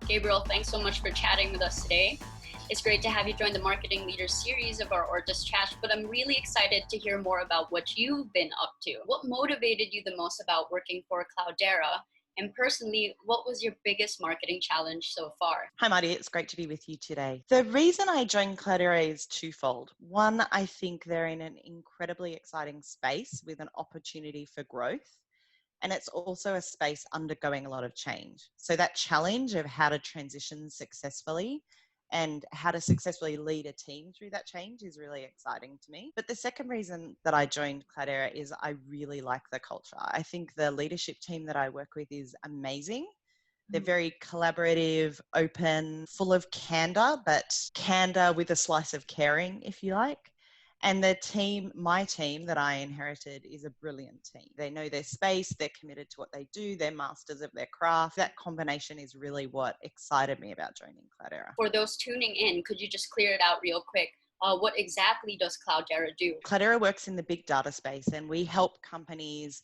Gabrielle, thanks so much for chatting with us today. It's great to have you join the Marketing Leaders series of our Ortus Chat, but I'm really excited to hear more about what you've been up to. What motivated you the most about working for Cloudera? And personally, what was your biggest marketing challenge so far? Hi, Marty. It's great to be with you today. The reason I joined Cloudera is twofold. One, I think they're in an incredibly exciting space with an opportunity for growth. And it's also a space undergoing a lot of change. So that challenge of how to transition successfully and how to successfully lead a team through that change is really exciting to me. But the second reason that I joined Cloudera is I really like the culture. I think the leadership team that I work with is amazing. They're very collaborative, open, full of candor, but candor with a slice of caring, if you like. And the team, my team that I inherited, is a brilliant team. They know their space, they're committed to what they do, they're masters of their craft. That combination is really what excited me about joining Cloudera. For those tuning in, could you just clear it out real quick? What exactly does Cloudera do? Cloudera works in the big data space, and we help companies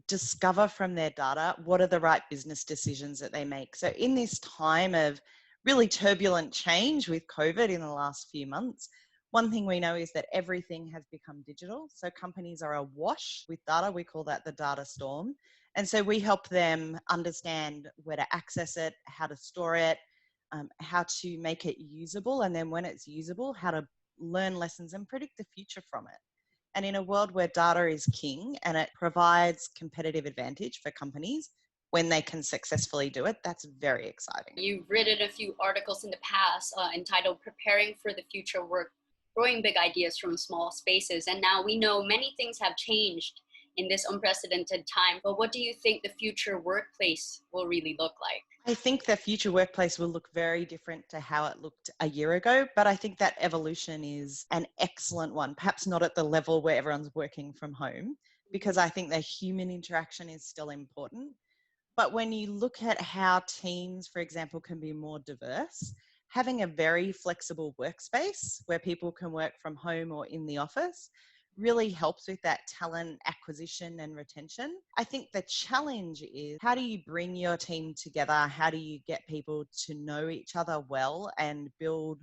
discover from their data what are the right business decisions that they make. So in this time of really turbulent change with COVID in the last few months, one thing we know is that everything has become digital. So companies are awash with data. We call that the data storm. And so we help them understand where to access it, how to store it, how to make it usable. And then when it's usable, how to learn lessons and predict the future from it. And in a world where data is king and it provides competitive advantage for companies when they can successfully do it, that's very exciting. You've written a few articles in the past entitled Preparing for the Future Work, Growing Big Ideas from Small Spaces. And now we know many things have changed in this unprecedented time. But what do you think the future workplace will really look like? I think the future workplace will look very different to how it looked a year ago, but I think that evolution is an excellent one, perhaps not at the level where everyone's working from home, because I think the human interaction is still important. But when you look at how teams, for example, can be more diverse, having a very flexible workspace where people can work from home or in the office really helps with that talent acquisition and retention. I think the challenge is, how do you bring your team together? How do you get people to know each other well and build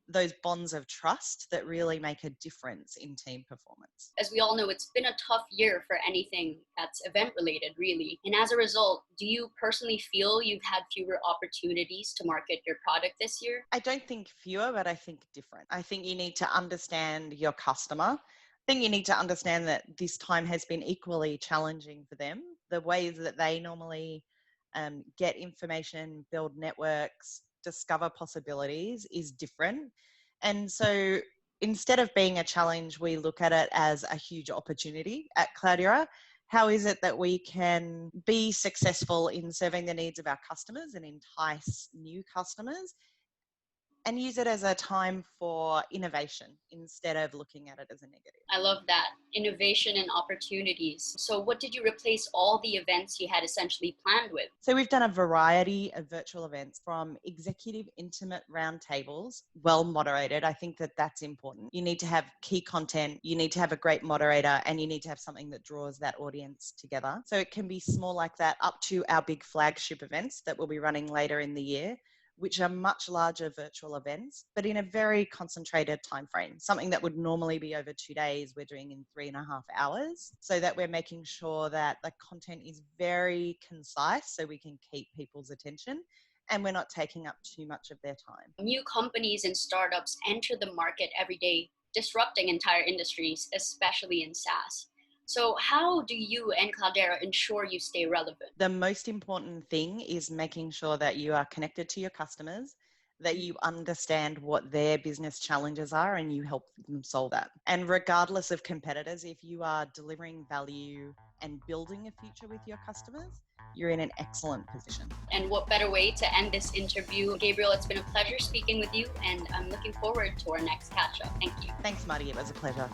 those bonds of trust that really make a difference in team performance? As we all know, it's been a tough year for anything that's event related, really. And as a result, do you personally feel you've had fewer opportunities to market your product this year? I don't think fewer, but I think different. I think you need to understand your customer. I think you need to understand that this time has been equally challenging for them. The ways that they normally get information, build networks, discover possibilities is different. And so instead of being a challenge, we look at it as a huge opportunity at Cloudera. How is it that we can be successful in serving the needs of our customers and entice new customers, and use it as a time for innovation instead of looking at it as a negative? I love that. Innovation and opportunities. So what did you replace all the events you had essentially planned with? So we've done a variety of virtual events, from executive intimate roundtables, well moderated. I think that that's important. You need to have key content, you need to have a great moderator, and you need to have something that draws that audience together. So it can be small like that, up to our big flagship events that we'll be running later in the year, which are much larger virtual events, but in a very concentrated time frame. Something that would normally be over 2 days, we're doing in 3.5 hours, so that we're making sure that the content is very concise so we can keep people's attention and we're not taking up too much of their time. New companies and startups enter the market every day, disrupting entire industries, especially in SaaS. So how do you and Cloudera ensure you stay relevant? The most important thing is making sure that you are connected to your customers, that you understand what their business challenges are and you help them solve that. And regardless of competitors, if you are delivering value and building a future with your customers, you're in an excellent position. And what better way to end this interview? Gabrielle, it's been a pleasure speaking with you, and I'm looking forward to our next catch up. Thank you. Thanks, Marty. It was a pleasure.